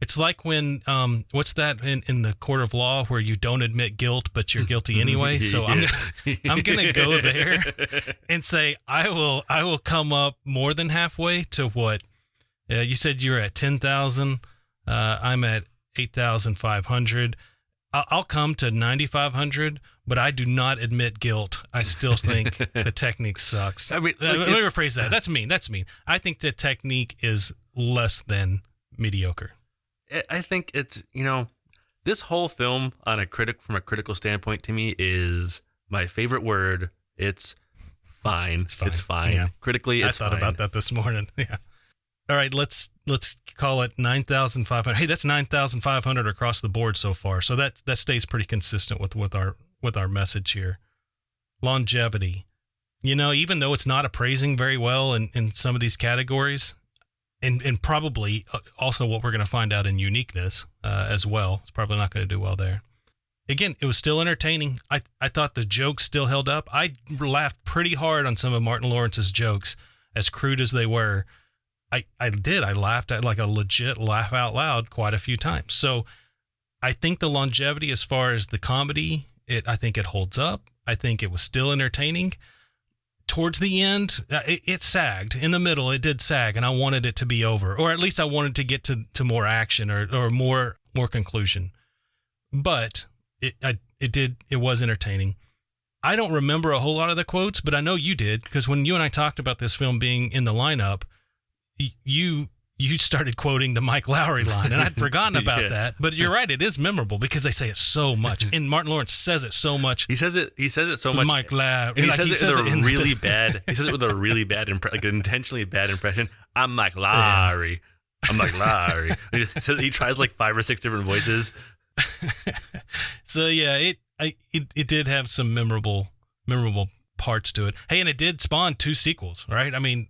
It's like when, what's that in the court of law where you don't admit guilt, but you're guilty anyway. So I'm going to go there and say, I will come up more than halfway to what you said. You're at 10,000. I'm at 8,500. I'll come to 9,500, but I do not admit guilt. I still think the technique sucks. I mean, let me rephrase that. That's mean. I think the technique is less than mediocre. I think it's, this whole film from a critical standpoint to me is my favorite word. It's fine. It's fine. Yeah. Critically, it's fine. I thought about that this morning. Yeah. All right, let's call it 9,500. Hey, that's 9,500 across the board so far. So that stays pretty consistent with our message here. Longevity. Even though it's not appraising very well in some of these categories, and probably also what we're going to find out in uniqueness as well. It's probably not going to do well there. Again, it was still entertaining. I thought the jokes still held up. I laughed pretty hard on some of Martin Lawrence's jokes, as crude as they were. I did. I laughed at like a legit laugh out loud quite a few times. So I think the longevity as far as the comedy, I think it holds up. I think it was still entertaining. Towards the end, it sagged. In the middle, it did sag, and I wanted it to be over. Or at least I wanted to get to more action or more conclusion. But it was entertaining. I don't remember a whole lot of the quotes, but I know you did, because when you and I talked about this film being in the lineup, you started quoting the Mike Lowry line, and I'd forgotten about that. But you're right, it is memorable because they say it so much, and Martin Lawrence says it so much. He says it so much. Mike Lowry, and he says it with a really bad. He says it with a really bad, like an intentionally bad impression. I'm Mike Lowry. Yeah. I'm Mike Lowry. He tries like 5 or 6 different voices. So yeah, it did have some memorable parts to it. Hey, and it did spawn 2 sequels, right? I mean,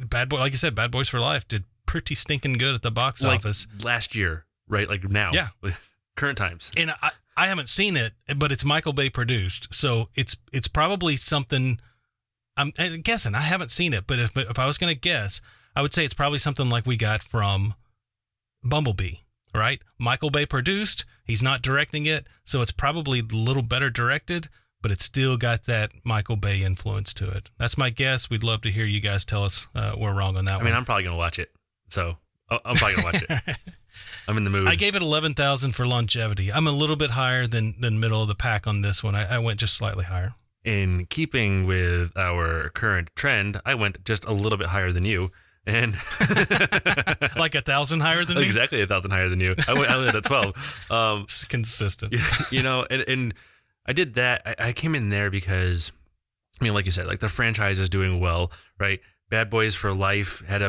Bad Boy, like you said, Bad Boys for Life did pretty stinking good at the box office last year, right? Like now, yeah, with current times. And I haven't seen it, but it's Michael Bay produced, so it's probably something. I'm guessing. I haven't seen it, but if I was going to guess, I would say it's probably something like we got from Bumblebee. Right? Michael Bay produced. He's not directing it, so it's probably a little better directed, but it's still got that Michael Bay influence to it. That's my guess. We'd love to hear you guys tell us we're wrong on that one. I mean, I'm probably going to watch it, so I'm probably going to watch it. I'm in the mood. I gave it 11,000 for longevity. I'm a little bit higher than middle of the pack on this one. I went just slightly higher. In keeping with our current trend, I went just a little bit higher than you. And like 1,000 higher than me? Exactly 1,000 higher than you. I went at 12. It's consistent. You know, and I did that. I came in there because, I mean, like you said, like the franchise is doing well, right? Bad Boys for Life had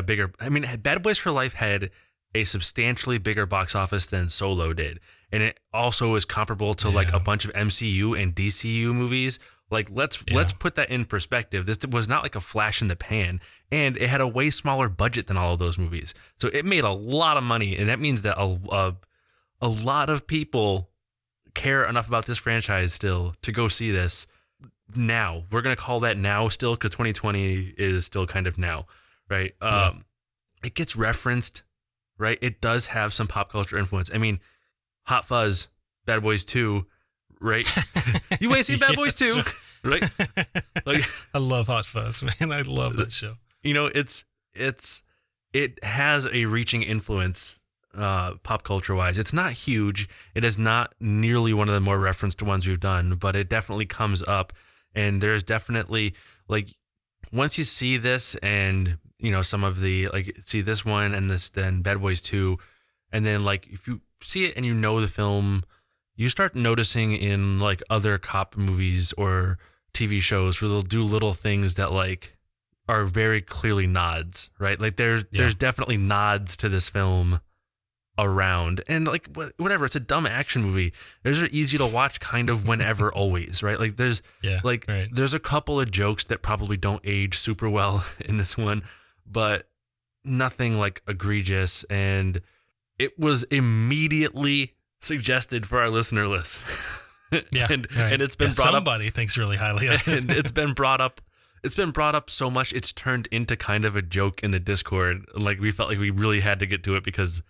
Bad Boys for Life had a substantially bigger box office than Solo did. And it also is comparable to like a bunch of MCU and DCU movies. Like, let's put that in perspective. This was not like a flash in the pan, and it had a way smaller budget than all of those movies. So it made a lot of money, and that means that a lot of people care enough about this franchise still to go see this now. We're going to call that now still, because 2020 is still kind of now, right? It gets referenced, right? It does have some pop culture influence. I mean, Hot Fuzz, Bad Boys 2, right? You ain't seen Bad Boys 2, right? Like, I love Hot Fuzz, man. I love that show. You know, it has a reaching influence, pop culture wise. It's not huge. It is not nearly one of the more referenced ones we've done, but it definitely comes up. And there's definitely, like, once you see this and, you know, some of the, like, see this one and this, then Bad Boys 2, and then, like, if you see it and you know the film, you start noticing in like other cop movies or TV shows where they'll do little things that like are very clearly nods, right? Like there's definitely nods to this film around, and like whatever, it's a dumb action movie. Those are easy to watch kind of whenever, always, right? Like there's there's a couple of jokes that probably don't age super well in this one, but nothing like egregious, and it was immediately suggested for our listener list. And it's been brought up. Somebody thinks really highly of it. And it's been brought up so much, it's turned into kind of a joke in the Discord. Like, we felt like we really had to get to it because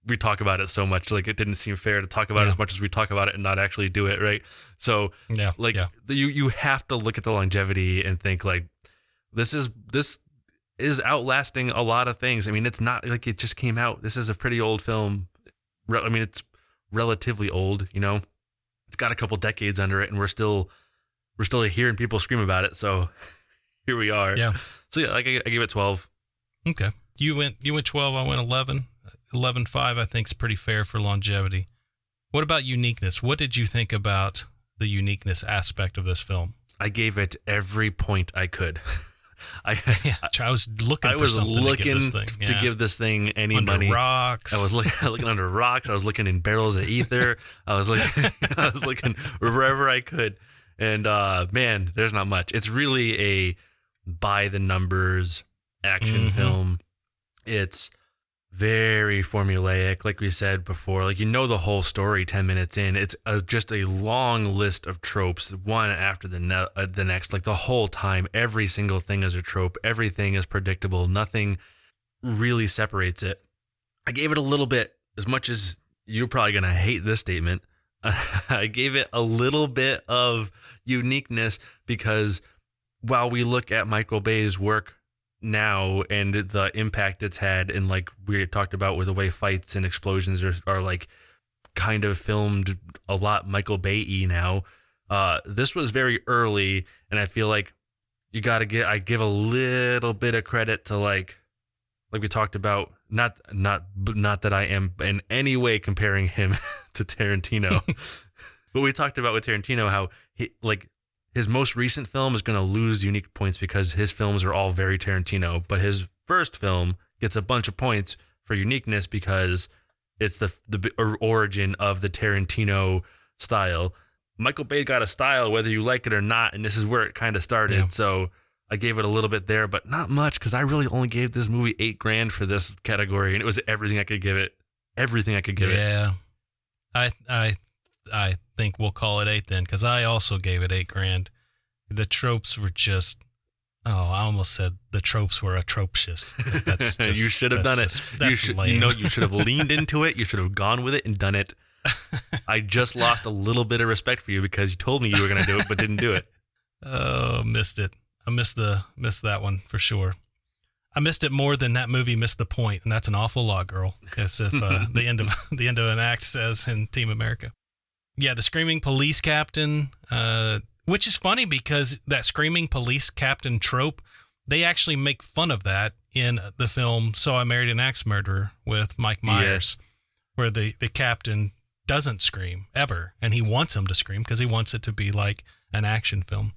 we talk about it so much. Like, it didn't seem fair to talk about it as much as we talk about it and not actually do it, right? So you have to look at the longevity and think like, this is outlasting a lot of things. I mean, it's not like it just came out. This is a pretty old film. I mean, it's relatively old, you know. It's got a couple decades under it, and we're still hearing people scream about it. So here we are. Yeah. So yeah, I gave it 12. Okay. You went 12. I went 11. 11.5. I think is pretty fair for longevity. What about uniqueness? What did you think about the uniqueness aspect of this film? I gave it every point I could. I was looking to give this thing any under money. Rocks. I was looking under rocks. I was looking in barrels of ether. I was looking wherever I could. And man, there's not much. It's really a by the numbers action film. It's very formulaic, like we said before. Like, you know the whole story 10 minutes in. It's just a long list of tropes, one after the next. Like, the whole time, every single thing is a trope. Everything is predictable. Nothing really separates it. I gave it a little bit, as much as you're probably going to hate this statement. I gave it a little bit of uniqueness because while we look at Michael Bay's work now and the impact it's had, and like we talked about with the way fights and explosions are like kind of filmed a lot Michael Bay-y now, this was very early, and I feel like I give a little bit of credit to like we talked about, not that I am in any way comparing him to Tarantino, but we talked about with Tarantino how his most recent film is going to lose unique points because his films are all very Tarantino, but his first film gets a bunch of points for uniqueness because it's the origin of the Tarantino style. Michael Bay got a style whether you like it or not, and this is where it kind of started. Yeah. So I gave it a little bit there, but not much because I really only gave this movie $8,000 for this category, and it was everything I could give it. Everything I could give it. Yeah, I think we'll call it 8 then, because I also gave it $8,000. The tropes were just, I almost said the tropes were atrocious. That's just, you should have done it. You should have leaned into it. You should have gone with it and done it. I just lost a little bit of respect for you because you told me you were going to do it, but didn't do it. Oh, missed it. I missed that one for sure. I missed it more than that movie missed the point, and that's an awful lot, girl. As if the end of an act says in Team America. Yeah, the screaming police captain, which is funny because that screaming police captain trope, they actually make fun of that in the film So I Married an Axe Murderer with Mike Myers, where the captain doesn't scream ever, and he wants him to scream because he wants it to be like an action film.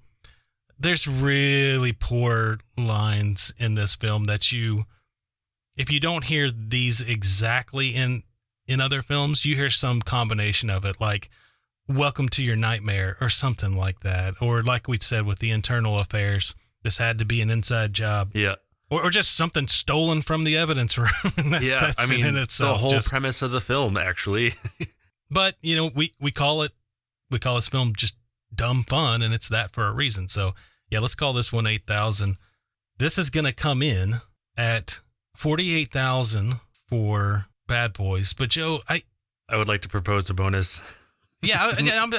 There's really poor lines in this film that if you don't hear these exactly in other films, you hear some combination of it, like "Welcome to your nightmare" or something like that, or like we said with the internal affairs, "This had to be an inside job." Yeah. Or just something stolen from the evidence room. That's I mean, in itself, the whole premise of the film, actually. But we call this film just dumb fun, and it's that for a reason. So yeah, let's call this one 8,000. This is going to come in at 48,000 for Bad Boys. But Joe, I would like to propose a bonus. Yeah,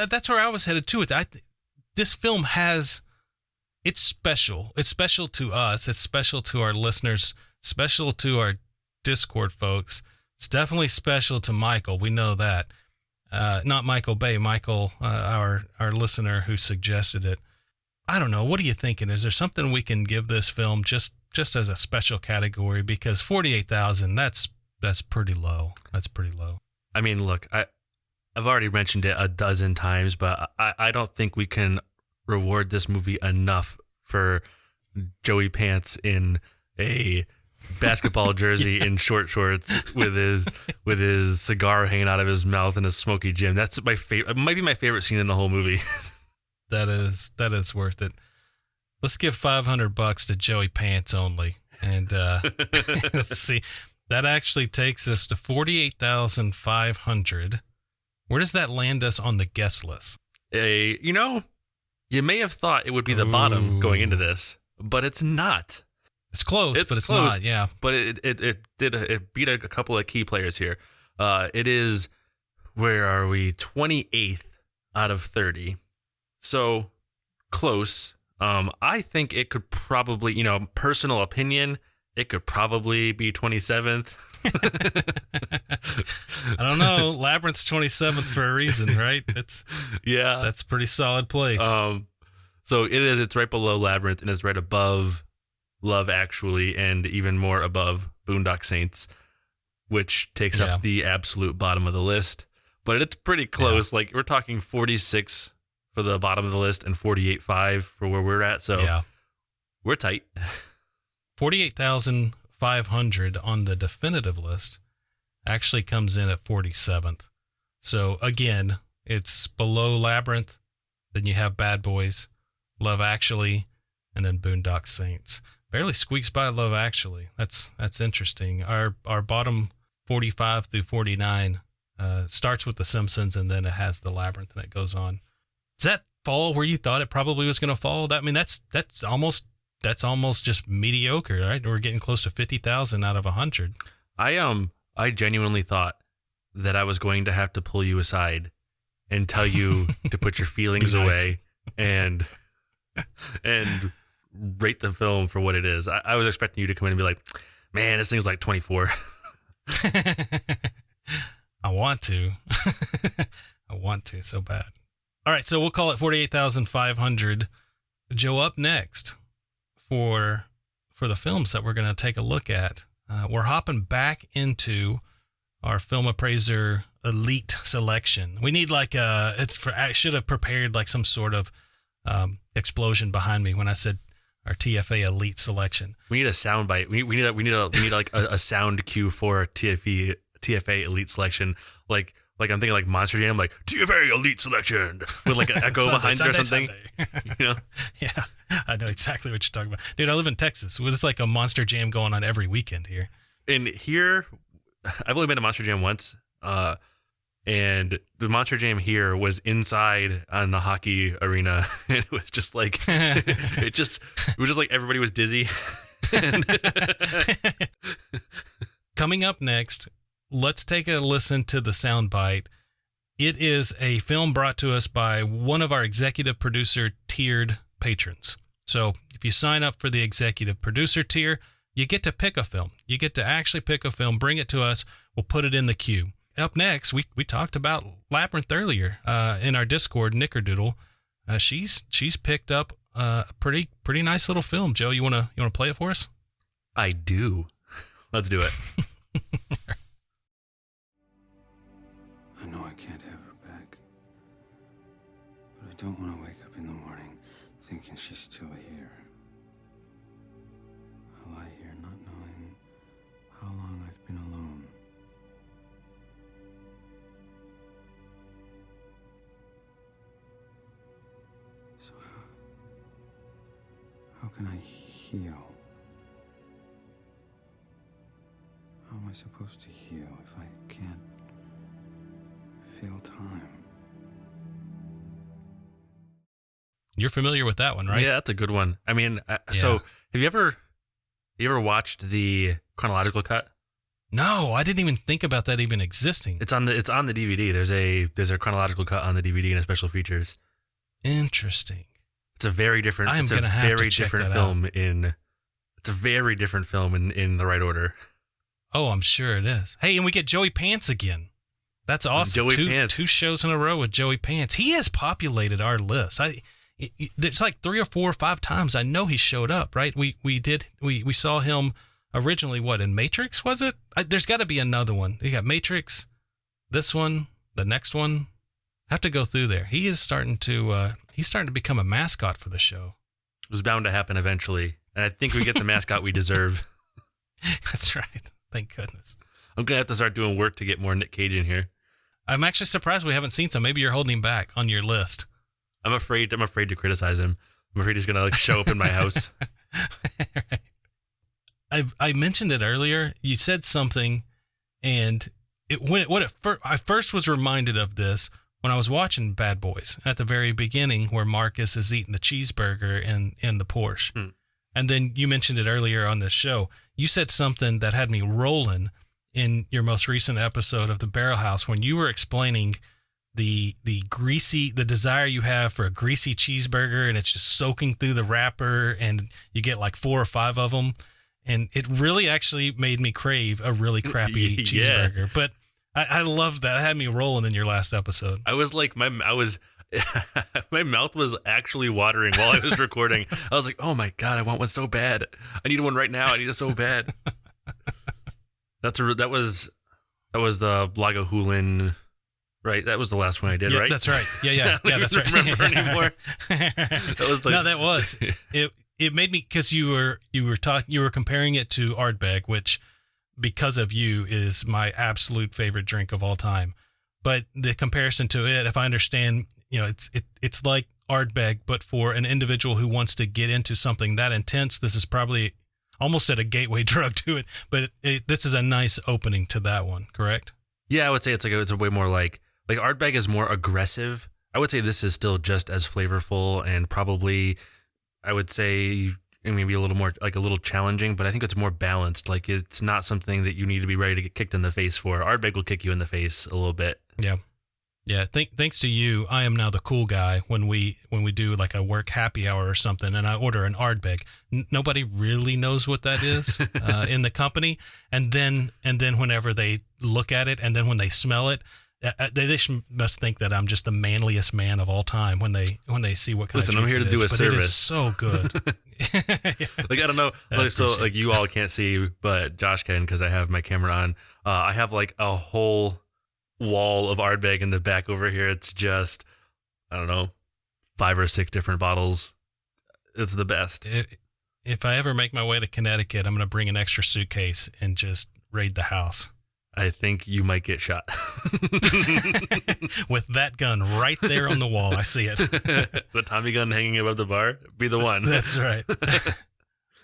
that's where I was headed to it. This film it's special. It's special to us. It's special to our listeners, special to our Discord folks. It's definitely special to Michael. We know that. Not Michael Bay, Michael, our listener who suggested it. I don't know. What are you thinking? Is there something we can give this film just as a special category? Because 48,000, that's pretty low. That's pretty low. I mean, look, I've already mentioned it a dozen times, but I don't think we can reward this movie enough for Joey Pants in a basketball jersey and short shorts with his cigar hanging out of his mouth and a smoky Jim. That's my favorite. It might be my favorite scene in the whole movie. That is worth it. Let's give $500 to Joey Pants only, and let's see. That actually takes us to 48,500. Where does that land us on the guest list? You may have thought it would be the bottom going into this, but it's not. It's close, but it's close, not. Yeah, but it beat a couple of key players here. It is, where are we? 28th out of 30. So close. I think it could probably, personal opinion, it could probably be 27th. I don't know. Labyrinth's 27th for a reason, right? That's a pretty solid place. So it's right below Labyrinth, and it's right above Love Actually, and even more above Boondock Saints, which takes up the absolute bottom of the list. But it's pretty close. Yeah. Like, we're talking 46 for the bottom of the list and 48.5 for where we're at. So we're tight. 48,500 on the definitive list actually comes in at 47th. So again, it's below Labyrinth. Then you have Bad Boys, Love Actually, and then Boondock Saints. Barely squeaks by Love Actually. That's interesting. Our bottom 45 through 49 starts with The Simpsons, and then it has The Labyrinth, and it goes on. Does that fall where you thought it probably was going to fall? I mean, that's almost just mediocre, right? We're getting close to 50,000 out of 100. I genuinely thought that I was going to have to pull you aside and tell you to put your feelings away and rate the film for what it is. I was expecting you to come in and be like, man, this thing's like 24. I want to. I want to so bad. All right, so we'll call it 48,500. Joe, up next for the films that we're going to take a look at. We're hopping back into our Film Appraiser Elite selection. We need I should have prepared like some sort of explosion behind me when I said our TFA Elite selection. We need a sound bite. We need like a sound cue for TFA Elite selection. Like I'm thinking like Monster Jam, like TFA Elite selection with like an echo behind it or something. You know? Yeah, I know exactly what you're talking about, dude. I live in Texas. It's like a Monster Jam going on every weekend here. And here, I've only been to Monster Jam once, and the Monster Jam here was inside on the hockey arena, and it was just like it was just like everybody was dizzy. Coming up next, let's take a listen to the soundbite. It is a film brought to us by one of our executive producer tiered patrons. So if you sign up for the executive producer tier, you get to pick a film. You get to actually pick a film, bring it to us. We'll put it in the queue. Up next, we talked about Labyrinth earlier in our Discord, Knickerdoodle. She's picked up a pretty nice little film. Joe, you wanna play it for us? I do. Let's do it. I know I can't have her back, but I don't want to wake up in the morning thinking she's still here. I lie here not knowing how long I've been alone. So how can I heal? How am I supposed to heal if I can't feel time? You're familiar with that one, right? Yeah, that's a good one. I mean, so have you ever watched the chronological cut? No, I didn't even think about that even existing. It's on the DVD. There's a chronological cut on the DVD and a special features. Interesting. It's a very different. I'm gonna have to check that film in. It's a very different film in the right order. Oh, I'm sure it is. Hey, and we get Joey Pants again. That's awesome. Joey Pants. 2 shows in a row with Joey Pants. He has populated our list. There's like 3 or 4 or 5 times I know he showed up, right? We saw him originally, what, in Matrix, was it? There's got to be another one. You got Matrix, this one, the next one. Have to go through there. He is starting to become a mascot for the show. It was bound to happen eventually, and I think we get the mascot we deserve. That's right. Thank goodness. I'm gonna have to start doing work to get more Nick Cage in here. I'm actually surprised we haven't seen some. Maybe you're holding him back on your list. I'm afraid to criticize him. I'm afraid he's gonna like show up in my house. Right. I mentioned it earlier. You said something, and I first was reminded of this when I was watching Bad Boys at the very beginning, where Marcus is eating the cheeseburger in the Porsche. And then you mentioned it earlier on this show. You said something that had me rolling in your most recent episode of the Barrel House when you were explaining the desire you have for a greasy cheeseburger, and it's just soaking through the wrapper, and you get like 4 or 5 of them. And it really actually made me crave a really crappy cheeseburger. But I loved that. It had me rolling in your last episode. I was like, my mouth was actually watering while I was recording. I was like, oh my God, I want one so bad. I need one right now. I need it so bad. That was the Lago Hulin, right? That was the last one I did, yeah, right? That's right. Yeah, that's right. I don't remember anymore. That was like, no, that was it made me, because you were comparing it to Ardbeg, which because of you is my absolute favorite drink of all time. But the comparison to it, if I understand, it's like Ardbeg, but for an individual who wants to get into something that intense, this is probably almost at a gateway drug to it. But this is a nice opening to that one, correct? Yeah, I would say it's a way more like Ardbeg is more aggressive. I would say this is still just as flavorful, and probably I would say maybe a little more, like a little challenging, but I think it's more balanced. Like it's not something that you need to be ready to get kicked in the face for. Ardbeg will kick you in the face a little bit. Yeah. Yeah, thanks to you, I am now the cool guy when we do like a work happy hour or something, and I order an Ardbeg. Nobody really knows what that is in the company, and then whenever they look at it, and then when they smell it, they must think that I'm just the manliest man of all time when they see what kind Listen, of I'm here to do a but service. It is so good. Like I don't know, like you all can't see, but Josh can because I have my camera on. I have like a whole wall of Ardbeg in the back over here. It's just, I don't know, 5 or 6 different bottles. It's the best. If I ever make my way to Connecticut, I'm going to bring an extra suitcase and just raid the house. I think you might get shot. With that gun right there on the wall. I see it. The Tommy gun hanging above the bar, be the one. That's right.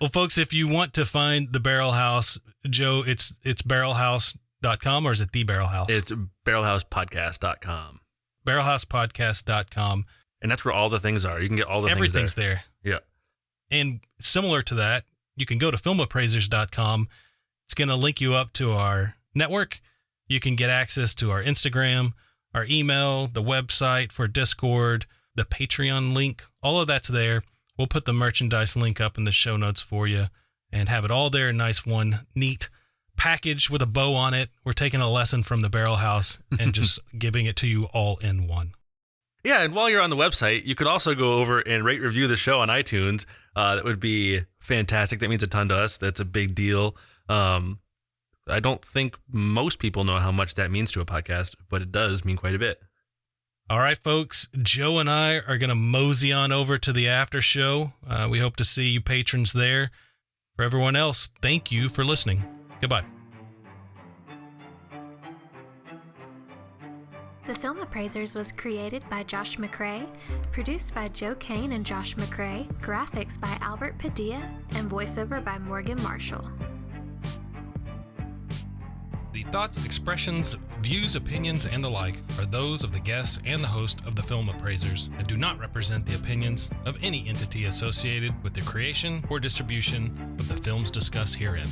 Well, folks, if you want to find the Barrel House, Joe, it's barrelhouse.com, or is it the Barrel House? It's barrelhousepodcast.com. Barrelhousepodcast.com. And that's where all the things are. You can get all the Everything's things there. there. Yeah. And similar to that, you can go to filmappraisers.com. It's going to link you up to our network. You can get access to our Instagram, our email, the website for Discord, the Patreon link. All of that's there. We'll put the merchandise link up in the show notes for you and have it all there in nice one neat package with a bow on it. We're taking a lesson from the Barrel House and just giving it to you all in one. Yeah, and while you're on the website, you could also go over and rate, review the show on iTunes. That would be fantastic. That means a ton to us. That's a big deal. I don't think most people know how much that means to a podcast, but it does mean quite a bit. All right, folks, Joe and I are going to mosey on over to the after show. We hope to see you patrons there. For everyone else, thank you for listening. Goodbye. The Film Appraisers was created by Josh McCrae, produced by Joe Kane and Josh McCrae, graphics by Albert Padilla, and voiceover by Morgan Marshall. The thoughts, expressions, views, opinions, and the like are those of the guests and the host of the Film Appraisers and do not represent the opinions of any entity associated with the creation or distribution of the films discussed herein.